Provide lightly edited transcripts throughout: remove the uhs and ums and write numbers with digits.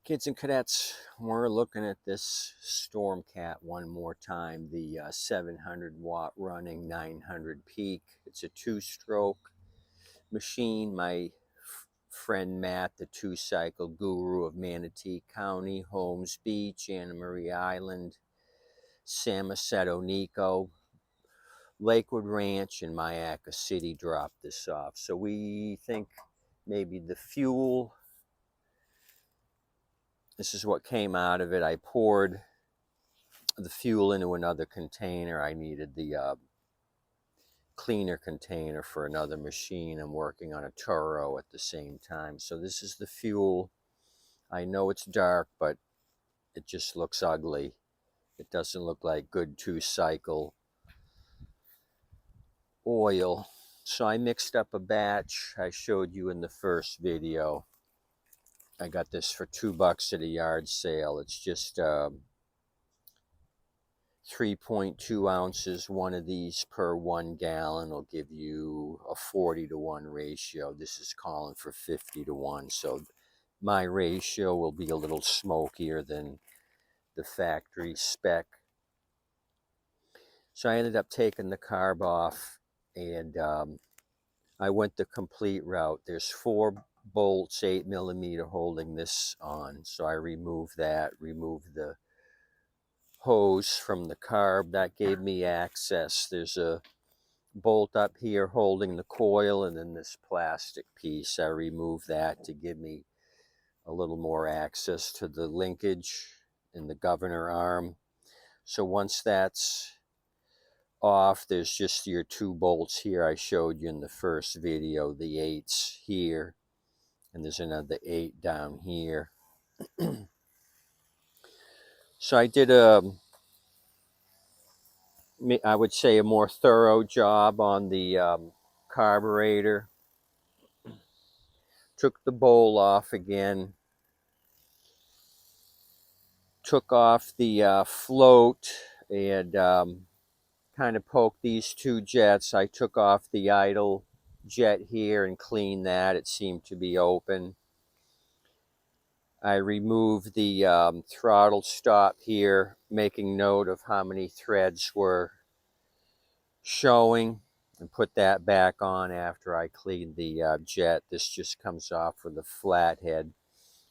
Kids and cadets, we're looking at this Stormcat one more time, the 700 watt running 900 peak. It's a two-stroke machine. My friend Matt, the two-cycle guru of Manatee County, Holmes Beach, Anna Maria Island, Samoset Nico, Lakewood Ranch, and Mayaca City dropped this off. So we think maybe the fuel, this is what came out of it. I poured the fuel into another container. I needed the cleaner container for another machine. I'm working on a Toro at the same time. So this is the fuel. I know it's dark, but it just looks ugly. It doesn't look like good two-cycle oil. So I mixed up a batch I showed you in the first video. I got this for $2 at a yard sale. It's just 3.2 ounces, one of these per 1 gallon will give you a 40-to-1 ratio. This is calling for 50-to-1, so my ratio will be a little smokier than the factory spec. So I ended up taking the carb off, and I went the complete route. There's 4 bolts, 8mm, holding this on. So I removed that, removed the hose from the carb. That gave me access. There's a bolt up here holding the coil, and then this plastic piece. I removed that to give me a little more access to the linkage in the governor arm. So once that's off, there's just your 2 bolts here I showed you in the first video, the 8s here, and there's another 8 down here. So I did I would say a more thorough job on the carburetor. Took the bowl off again. Took off the float and kind of poked these 2 jets. I took off the idle jet here and cleaned that. It seemed to be open. I removed the throttle stop here, making note of how many threads were showing, and put that back on after I cleaned the jet. This just comes off with a flathead.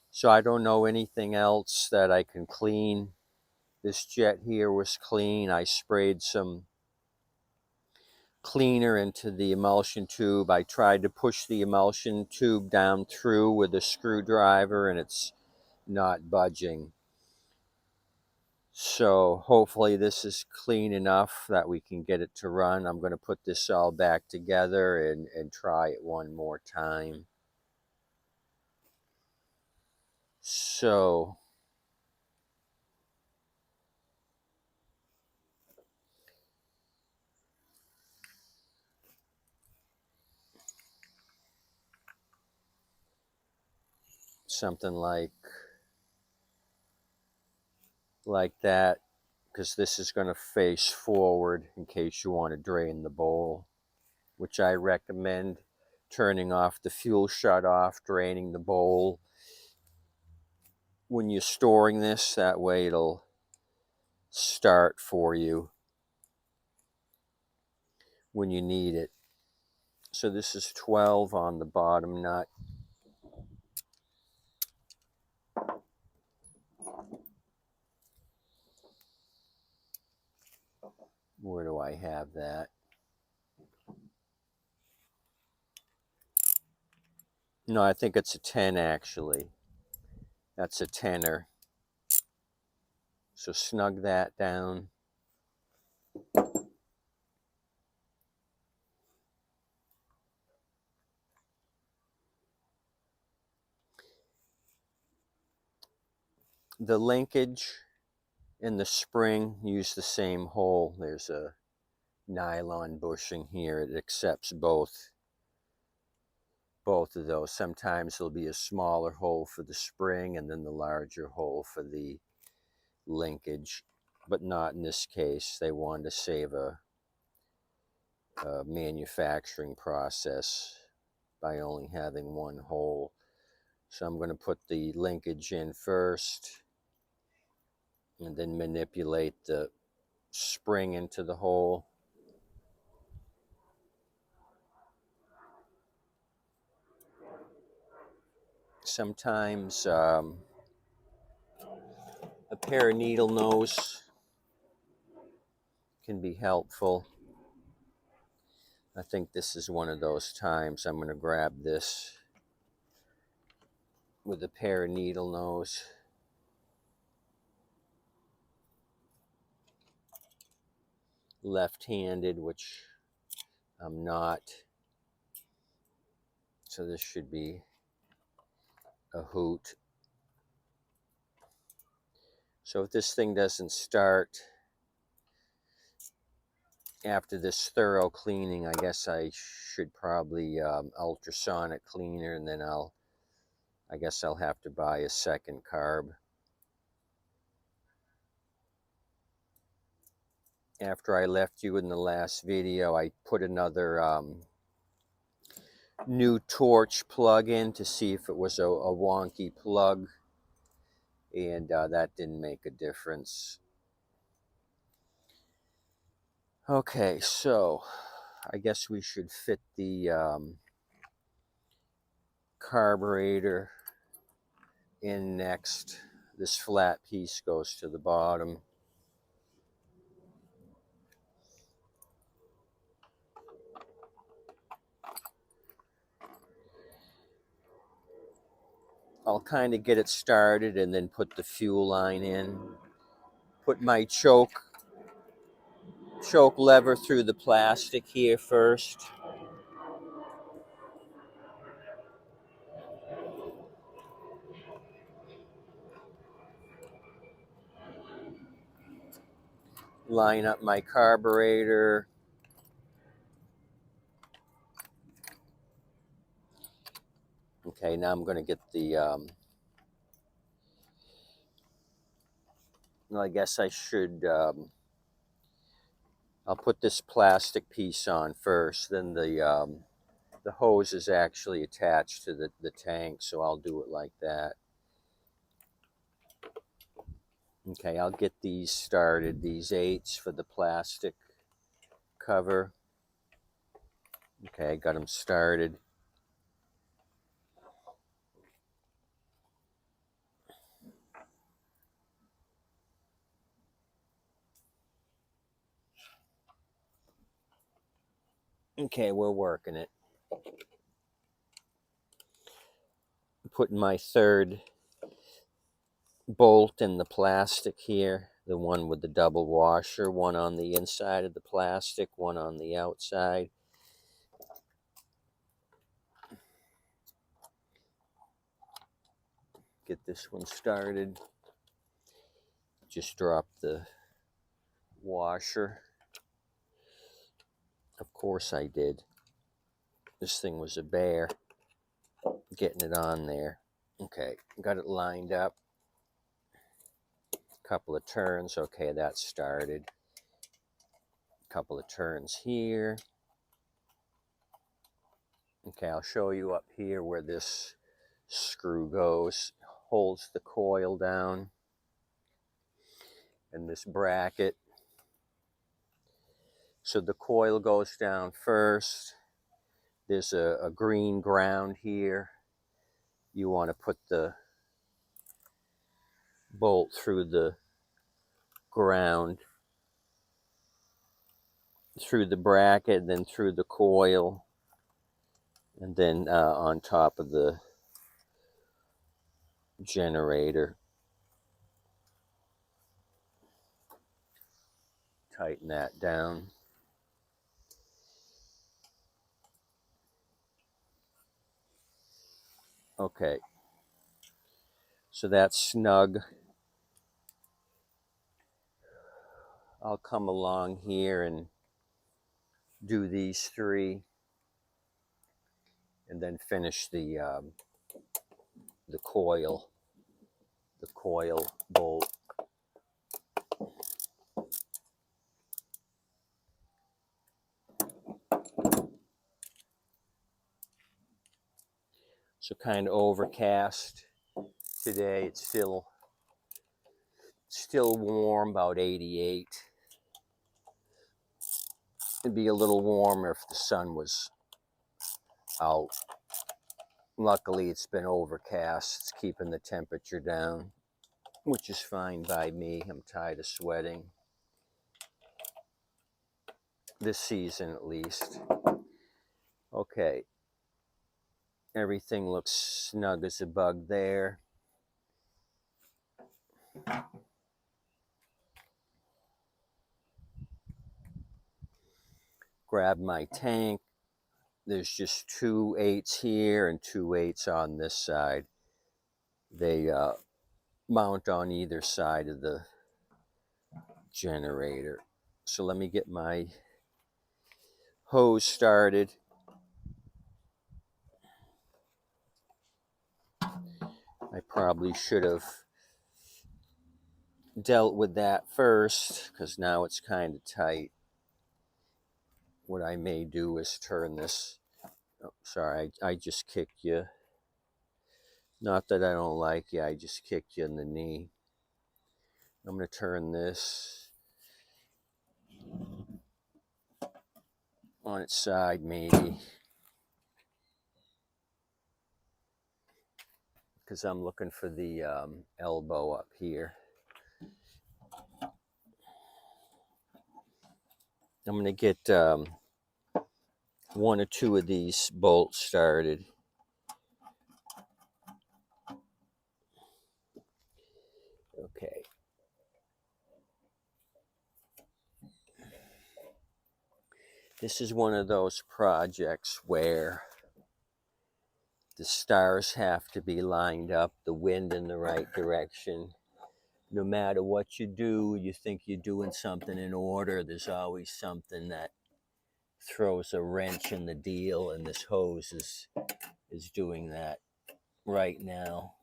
So I don't know anything else that I can clean. This jet here was clean. I sprayed some cleaner into the emulsion tube. I tried to push the emulsion tube down through with a screwdriver, and it's not budging. So hopefully this is clean enough that we can get it to run. I'm going to put this all back together and try it one more time. So something like that, because this is going to face forward in case you want to drain the bowl, which I recommend turning off the fuel shutoff, draining the bowl when you're storing this. That way it'll start for you when you need it. So this is 12 on the bottom nut. Where do I have that? No, I think it's a 10 actually. That's a 10er. So snug that down. The linkage and the spring use the same hole. There's a nylon bushing here. It accepts both of those. Sometimes there'll be a smaller hole for the spring and then the larger hole for the linkage, but not in this case. They wanted to save a manufacturing process by only having one hole. So I'm going to put the linkage in first and then manipulate the spring into the hole. Sometimes a pair of needle nose can be helpful. I think this is one of those times. I'm going to grab this with a pair of needle nose. Left-handed, which I'm not. So this should be a hoot. So if this thing doesn't start after this thorough cleaning, I guess I should probably ultrasonic cleaner, and then I guess I'll have to buy a second carb. After I left you in the last video, I put another new torch plug in to see if it was a wonky plug, and that didn't make a difference. Okay, so I guess we should fit the carburetor in next. This flat piece goes to the bottom. I'll kind of get it started and then put the fuel line in. Put my choke lever through the plastic here first. Line up my carburetor. Okay, now I'm going to get the, well, I guess I should, I'll put this plastic piece on first, then the hose is actually attached to the tank, so I'll do it like that. Okay, I'll get these started, these 8s for the plastic cover. Okay, I got them started. Okay, we're working it. Putting my 3rd bolt in the plastic here, the one with the double washer, one on the inside of the plastic, one on the outside. Get this one started. Just drop the washer. Of course I did. This thing was a bear getting it on there. Okay, got it lined up. Couple of turns. Okay, that started. Couple of turns here. Okay, I'll show you up here where this screw goes. Holds the coil down. And this bracket. So the coil goes down first. There's a green ground here. You want to put the bolt through the ground, through the bracket, then through the coil, and then on top of the generator. Tighten that down. Okay, so that's snug. I'll come along here and do these 3 and then finish the coil bolt. So kind of overcast today. It's still warm, about 88. It'd be a little warmer if the sun was out. Luckily, it's been overcast. It's keeping the temperature down, which is fine by me. I'm tired of sweating. This season, at least. Okay. Everything looks snug as a bug there. Grab my tank. There's just 2 8s here and 2 8s on this side. They mount on either side of the generator. So let me get my hose started. I probably should have dealt with that first, because now it's kind of tight. What I may do is turn this. Oh, sorry, I just kicked you. Not that I don't like you, I just kicked you in the knee. I'm going to turn this on its side, maybe, because I'm looking for the elbow up here. I'm going to get 1 or 2 of these bolts started. Okay. This is one of those projects where the stars have to be lined up, the wind in the right direction. No matter what you do, you think you're doing something in order, there's always something that throws a wrench in the deal, and this hose is doing that right now.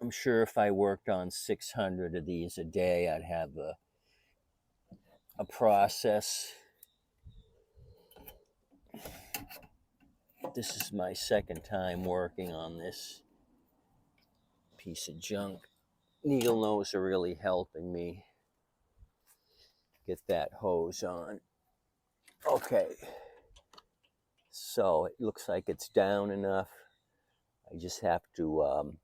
I'm sure if I worked on 600 of these a day, I'd have a process. This is my second time working on this piece of junk. Needle nose are really helping me get that hose on. Okay, so it looks like it's down enough. I just have to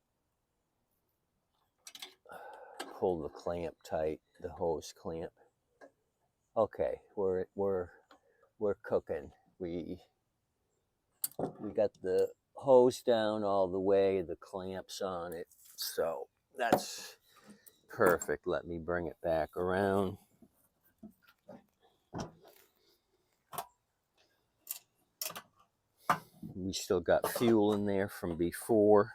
pull the clamp tight, the hose clamp. Okay, we're cooking. We got the hose down all the way, the clamps on it, so that's perfect. Let me bring it back around. We still got fuel in there from before,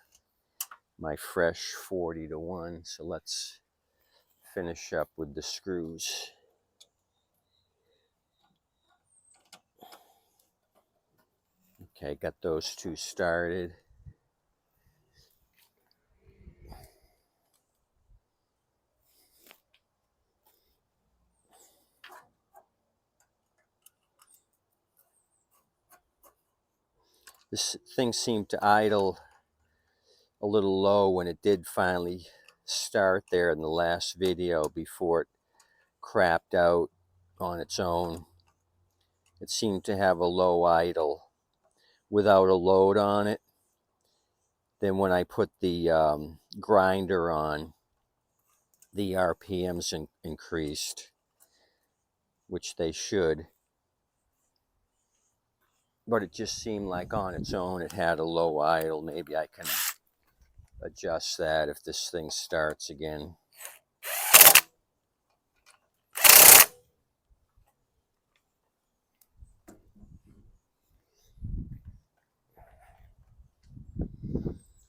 my fresh 40-1, so let's finish up with the screws. Okay, got those 2 started. This thing seemed to idle a little low when it did finally start there in the last video before it crapped out on its own. It seemed to have a low idle without a load on it. Then when I put the grinder on, the RPMs increased, which they should. But it just seemed like on its own it had a low idle. Maybe I can adjust that if this thing starts again.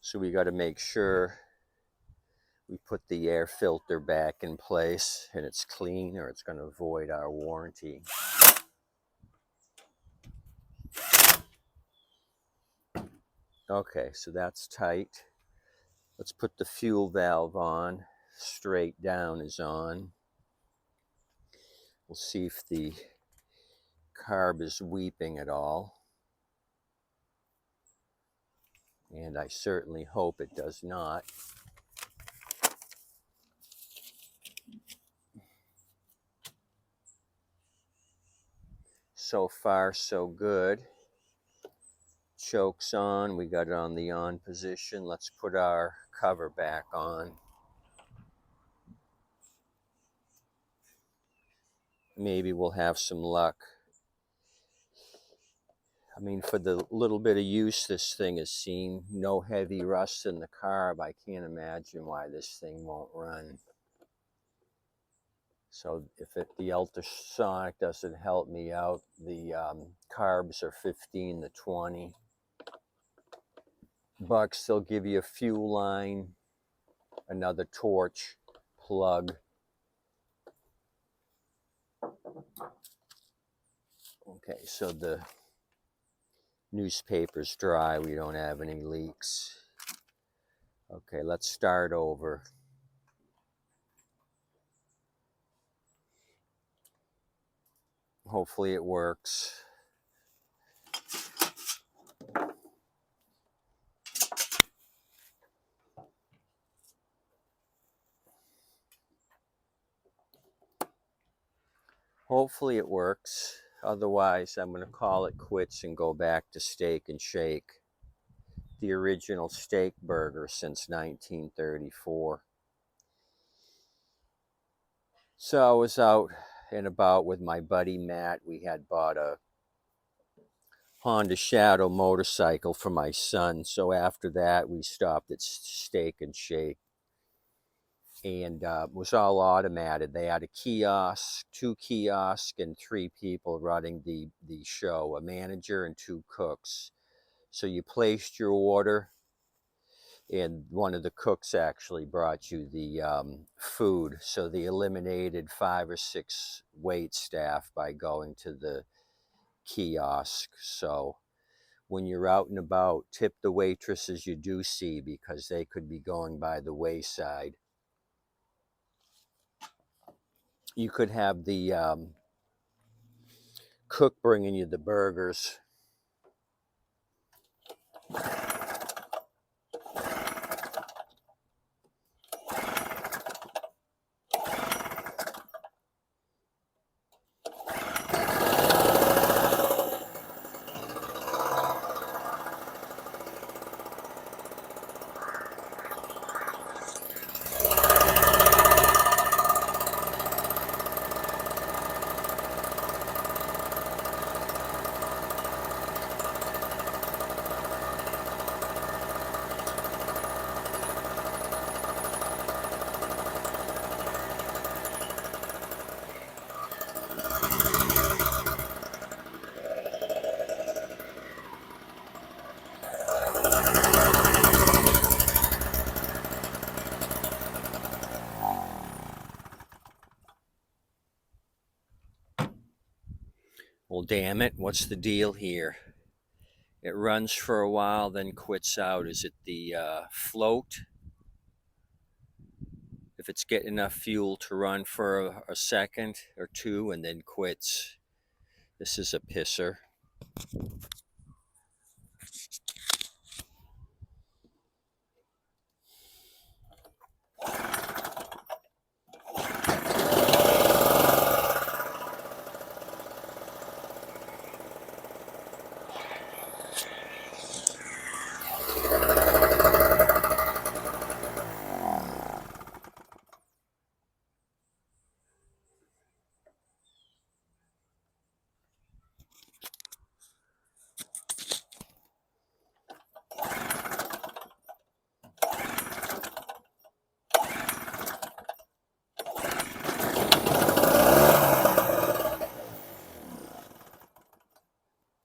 So we got to make sure we put the air filter back in place and it's clean, or it's going to void our warranty. Okay, so that's tight. Let's put the fuel valve on. Straight down is on. We'll see if the carb is weeping at all. and I certainly hope it does not. So far, so good. Choke's on. We got it on the on position. Let's put our cover back on. Maybe we'll have some luck. I mean, for the little bit of use this thing has seen, no heavy rust in the carb, I can't imagine why this thing won't run. So if the ultrasonic doesn't help me out, the carbs are 15 to 20 bucks. They'll give you a fuel line, another torch, plug. Okay, so the newspaper's dry. We don't have any leaks. Okay, let's start over. Hopefully it works. Hopefully it works. Otherwise, I'm going to call it quits and go back to Steak and Shake. The original steak burger since 1934. So I was out and about with my buddy Matt. We had bought a Honda Shadow motorcycle for my son. So after that, we stopped at Steak and Shake. And it was all automated. They had a kiosk, 2 kiosks, and 3 people running the show, a manager and 2 cooks. So you placed your order, and one of the cooks actually brought you the food. So they eliminated 5 or 6 wait staff by going to the kiosk. So when you're out and about, tip the waitresses you do see, because they could be going by the wayside. You could have the cook bringing you the burgers. Well, damn it, what's the deal here? It runs for a while, then quits out. Is it the float? If it's getting enough fuel to run for a second or 2 and then quits. This is a pisser.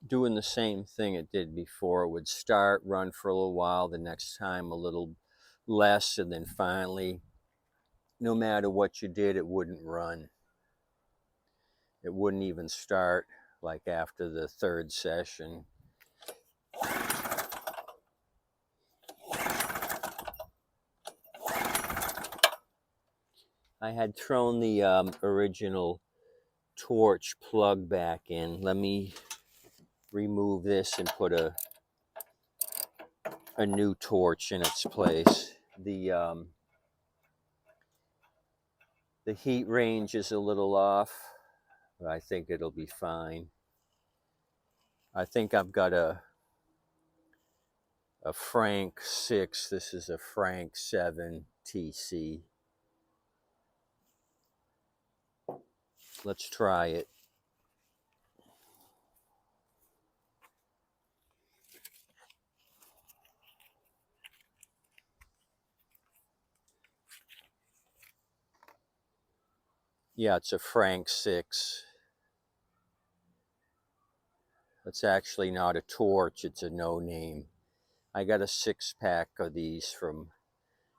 Doing the same thing it did before. It would start, run for a little while, the next time a little less, and then finally, no matter what you did, it wouldn't run. It wouldn't even start like after the 3rd session. I had thrown the original torch plug back in. Let me remove this and put a a new torch in its place. The heat range is a little off, but I think it'll be fine. I think I've got a Frank 6. This is a Frank 7 TC. Let's try it. Yeah, it's a Frank 6. It's actually not a torch, it's a no-name. I got a 6-pack of these from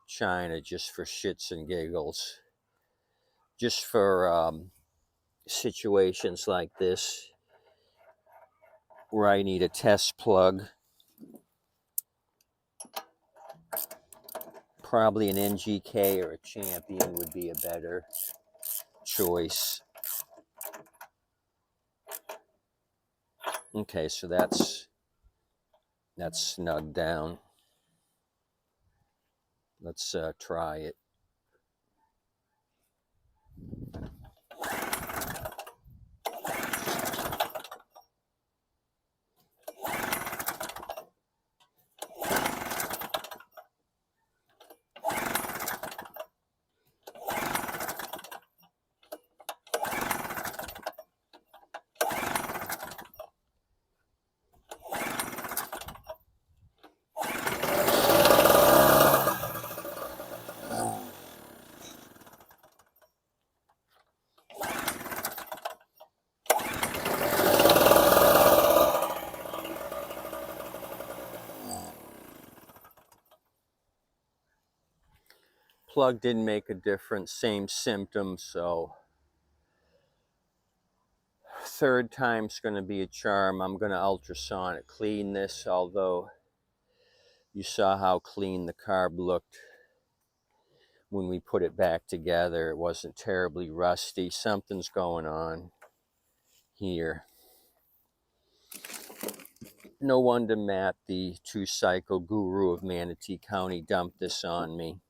China just for shits and giggles. Just for situations like this where I need a test plug. Probably an NGK or a Champion would be a better choice. Okay, so that's snug down. Let's try it. Plug didn't make a difference, same symptoms, so third time's going to be a charm. I'm going to ultrasonic clean this, although you saw how clean the carb looked when we put it back together. It wasn't terribly rusty. Something's going on here. No wonder Matt, the 2-cycle guru of Manatee County, dumped this on me.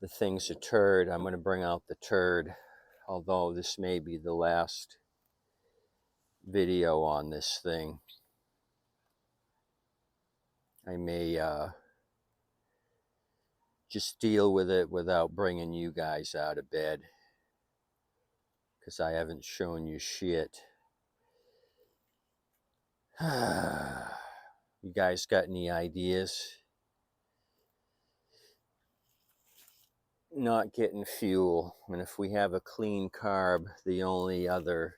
The thing's a turd. I'm going to bring out the turd, although this may be the last video on this thing. I may just deal with it without bringing you guys out of bed, because I haven't shown you shit. You guys got any ideas? Not getting fuel, and if we have a clean carb, the only other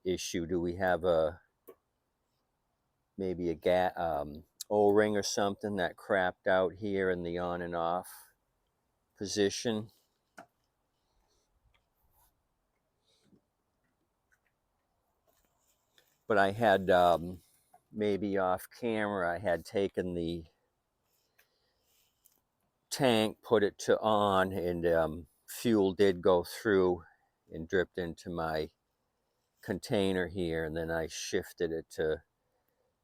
issue, do we have maybe a O-ring or something that crapped out here in the on and off position? But I had maybe off camera, I had taken the tank, put it to on, and fuel did go through and dripped into my container here, and then I shifted it to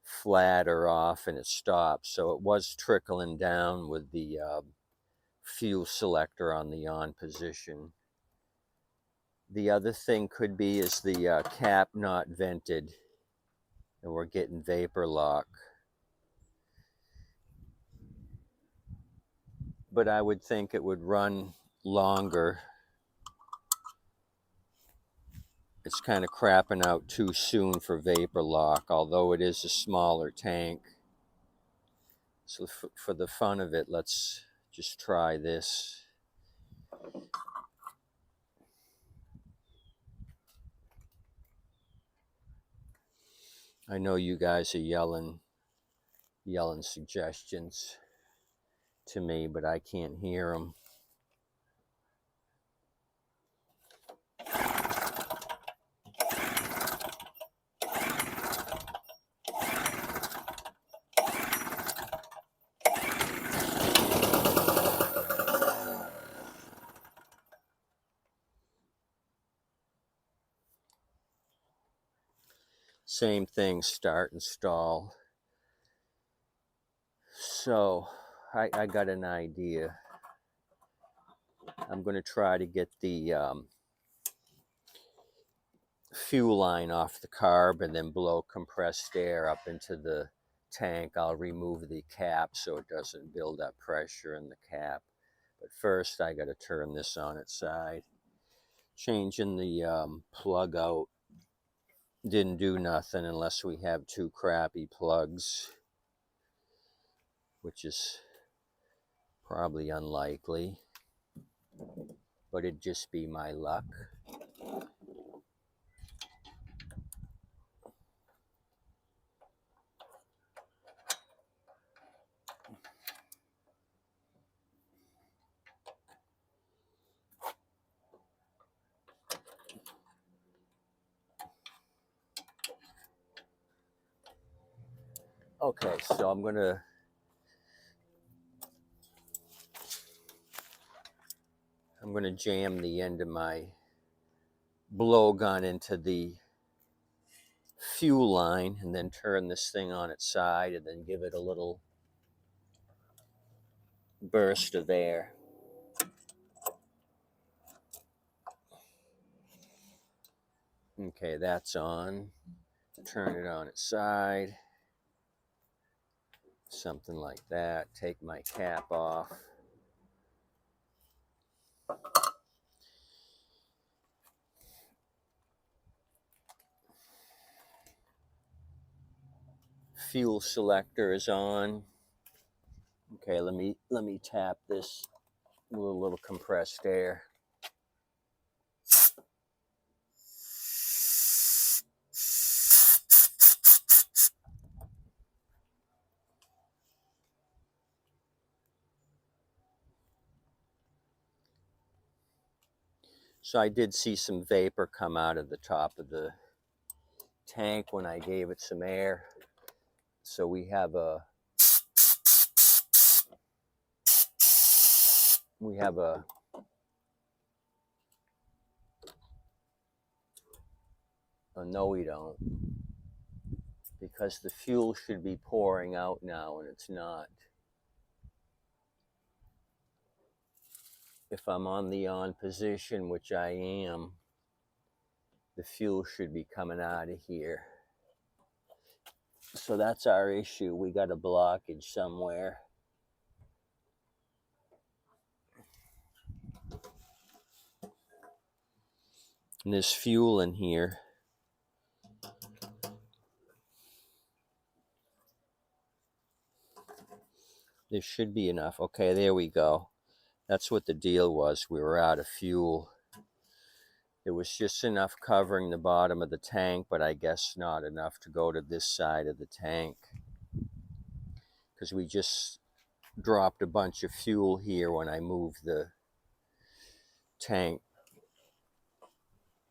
flat or off and it stopped. So it was trickling down with the fuel selector on the on position. The other thing could be is the cap not vented and we're getting vapor lock. But I would think it would run longer. It's kind of crapping out too soon for vapor lock, although it is a smaller tank. So for the fun of it, let's just try this. I know you guys are yelling suggestions to me, but I can't hear them. Same thing, start and stall. So I got an idea. I'm going to try to get the fuel line off the carb and then blow compressed air up into the tank. I'll remove the cap so it doesn't build up pressure in the cap. But first I got to turn this on its side. Changing the plug out didn't do nothing unless we have two crappy plugs, which is probably unlikely, but it'd just be my luck. Okay, so I'm gonna jam the end of my blowgun into the fuel line and then turn this thing on its side and then give it a little burst of air. Okay, that's on. Turn it on its side. Something like that. Take my cap off. Fuel selector is on. Okay, let me tap this with a little compressed air. So I did see some vapor come out of the top of the tank when I gave it some air. So we have a no, we don't, because the fuel should be pouring out now and it's not. If I'm on the on position, which I am, the fuel should be coming out of here. So that's our issue. We got a blockage somewhere. And there's fuel in here. There should be enough. Okay, there we go. That's what the deal was. We were out of fuel. It was just enough covering the bottom of the tank, but I guess not enough to go to this side of the tank, because we just dropped a bunch of fuel here when I moved the tank.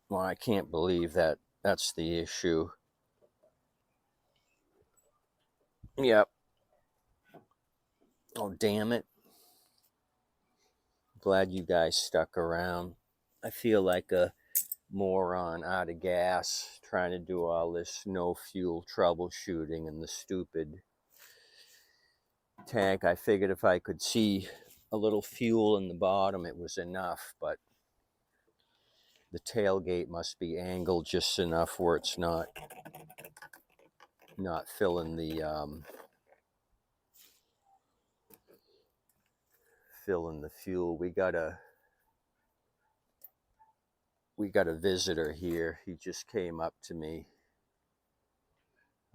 Well, I can't believe that that's the issue. Yep. Oh, damn it. Glad you guys stuck around. I feel like a moron out of gas trying to do all this no fuel troubleshooting in the stupid tank. I figured if I could see a little fuel in the bottom, it was enough, but the tailgate must be angled just enough where it's not filling the fuel. We got a visitor here. He just came up to me.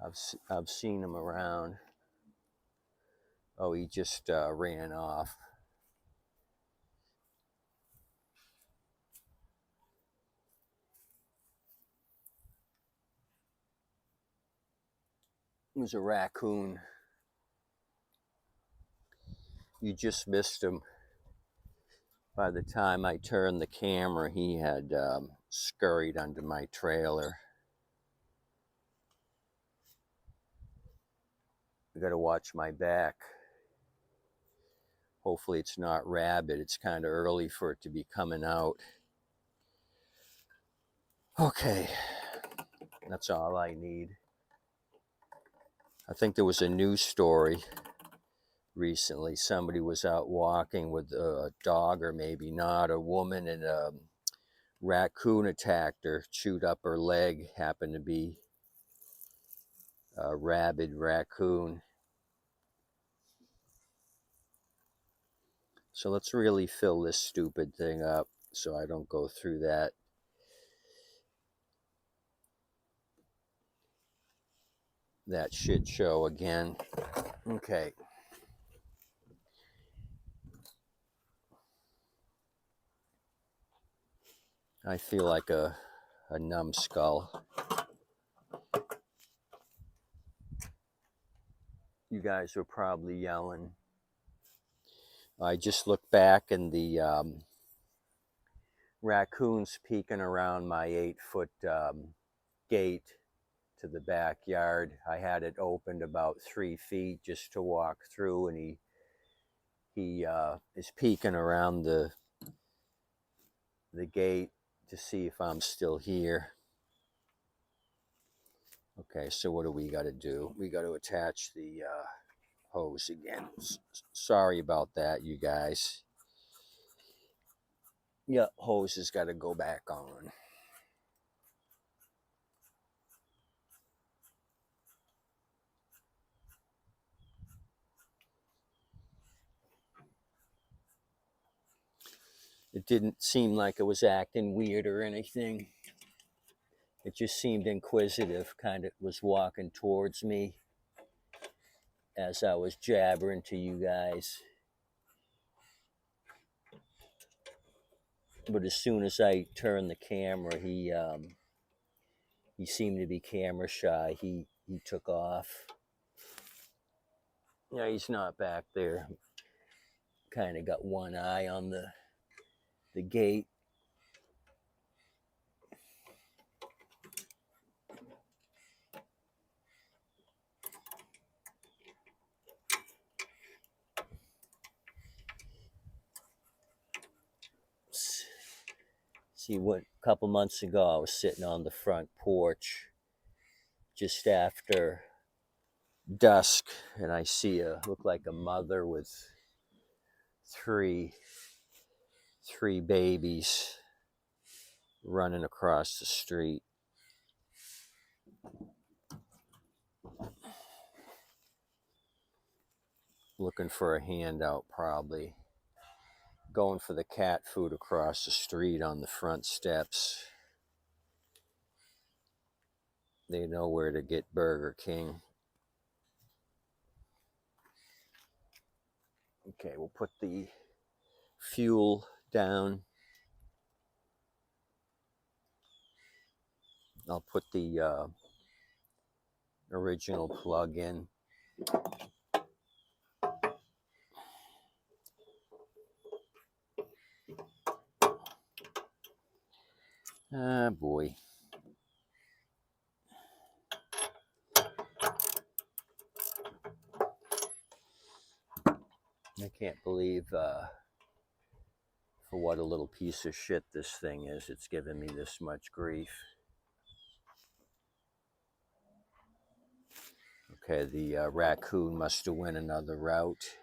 I've seen him around. Oh, he just ran off. It was a raccoon. You just missed him. By the time I turned the camera, he had scurried under my trailer. I gotta watch my back. Hopefully it's not rabid. It's kind of early for it to be coming out. Okay, that's all I need. I think there was a news story recently. Somebody was out walking with a dog, or maybe not, a woman, and a raccoon attacked her, chewed up her leg. Happened to be a rabid raccoon. So let's really fill this stupid thing up so I don't go through that shit show again. Okay. I feel like a numbskull. You guys are probably yelling. I just looked back and the raccoon's peeking around my 8-foot gate to the backyard. I had it opened about 3 feet just to walk through, and he is peeking around the gate to see if I'm still here. Okay, so what do we got to do? We got to attach the hose again. Sorry about that, you guys. Yeah, hose has got to go back on. It didn't seem like it was acting weird or anything. It just seemed inquisitive, kind of was walking towards me as I was jabbering to you guys. But as soon as I turned the camera, he seemed to be camera shy. He took off. Yeah, he's not back there. Kind of got one eye on the gate. See, what, a couple months ago, I was sitting on the front porch just after dusk, and I see look like a mother with three babies running across the street. Looking for a handout, probably. Going for the cat food across the street on the front steps. They know where to get Burger King. Okay, we'll put the fuel down. I'll put the original plug in. Ah, boy. I can't believe for what a little piece of shit this thing is. It's given me this much grief. Okay, the raccoon must have went another route.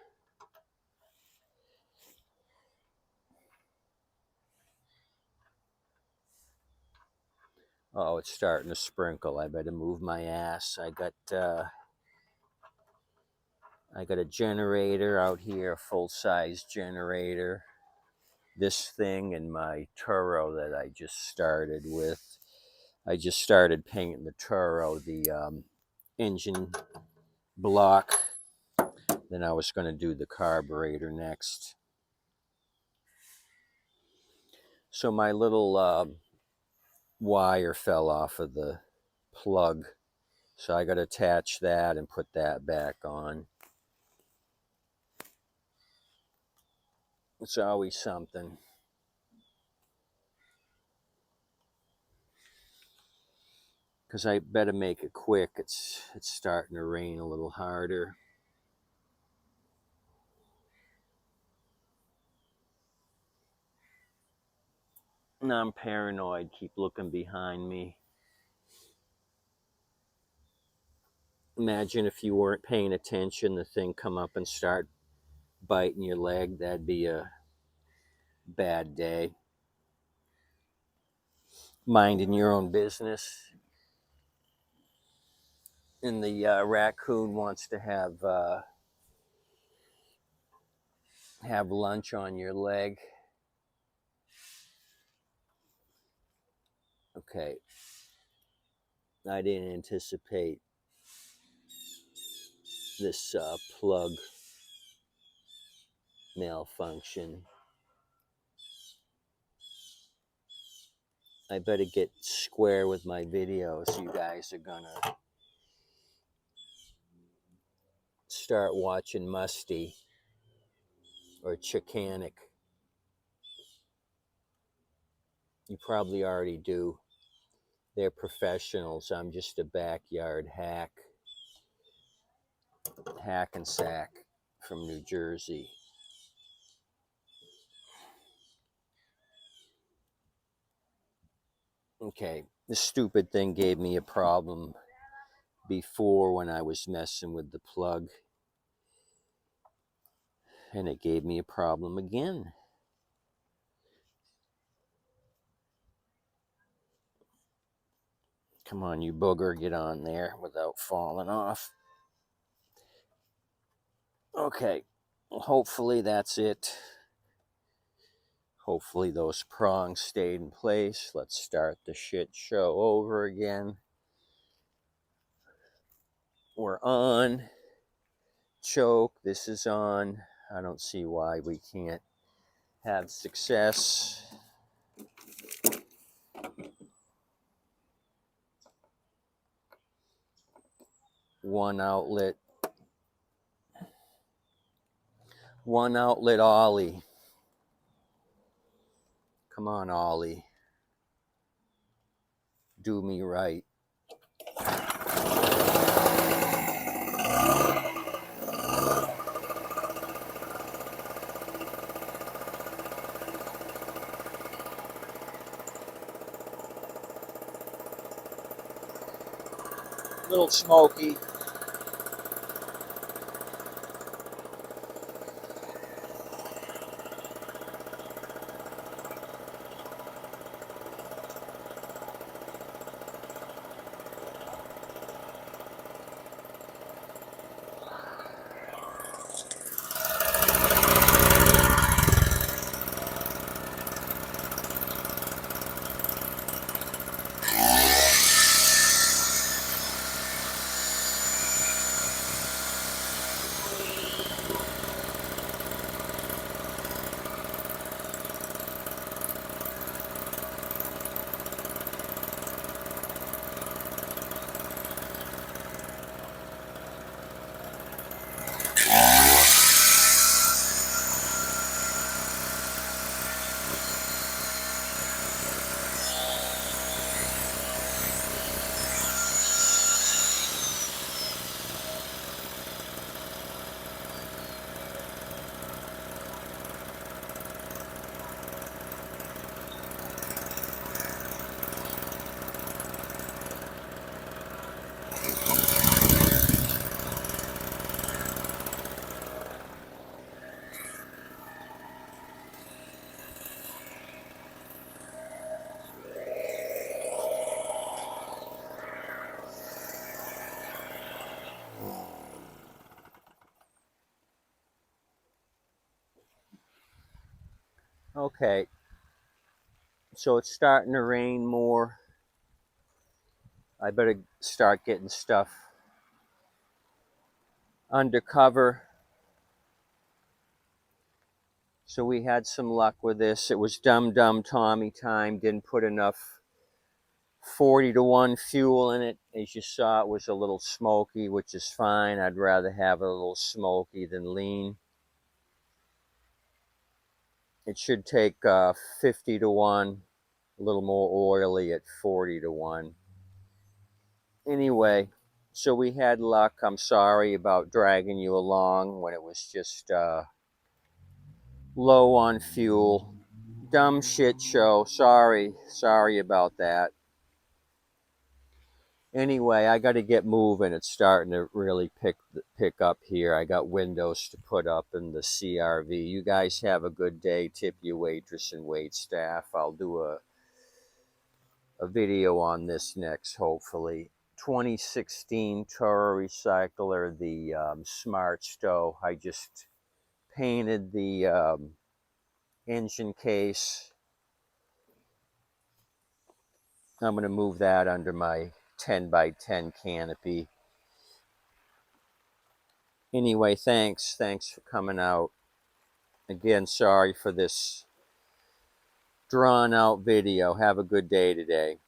Oh, it's starting to sprinkle. I better move my ass. I got a generator out here, a full-size generator. This thing and my Turo that I just started with. I just started painting the Turo, the engine block. Then I was going to do the carburetor next. So my little wire fell off of the plug. So I got to attach that and put that back on. It's always something. Because I better make it quick. It's starting to rain a little harder. Now I'm paranoid. Keep looking behind me. Imagine if you weren't paying attention, the thing come up and start biting your leg, that'd be a bad day. Minding your own business. And the raccoon wants to have lunch on your leg. Okay. I didn't anticipate this plug malfunction. I better get square with my videos. You guys are gonna start watching Musty or Chicanic. You probably already do. They're professionals. I'm just a backyard hack and sack from New Jersey. Okay, this stupid thing gave me a problem before when I was messing with the plug, and it gave me a problem again. Come on, you booger, get on there without falling off. Okay, hopefully that's it. Hopefully those prongs stayed in place. Let's start the shit show over again. We're on. Choke, this is on. I don't see why we can't have success. One outlet ollie. Come on, ollie. Do me right. Little smoky. Okay, so it's starting to rain more. I better start getting stuff undercover. So we had some luck with this. It was dumb Tommy time. Didn't put enough 40-to-1 fuel in it. As you saw, it was a little smoky, which is fine. I'd rather have it a little smoky than lean. It should take 50-to-1, a little more oily at 40-to-1. Anyway, so we had luck. I'm sorry about dragging you along when it was just low on fuel. Dumb shit show. Sorry about that. Anyway, I got to get moving. It's starting to really pick up here. I got windows to put up in the CRV. You guys have a good day. Tip your waitress and wait staff. I'll do a video on this next, hopefully. 2016 Toro Recycler, the Smart Stow. I just painted the engine case. I'm going to move that under my 10 by 10 canopy. Anyway, thanks for coming out. Again, sorry for this drawn out video. Have a good day today.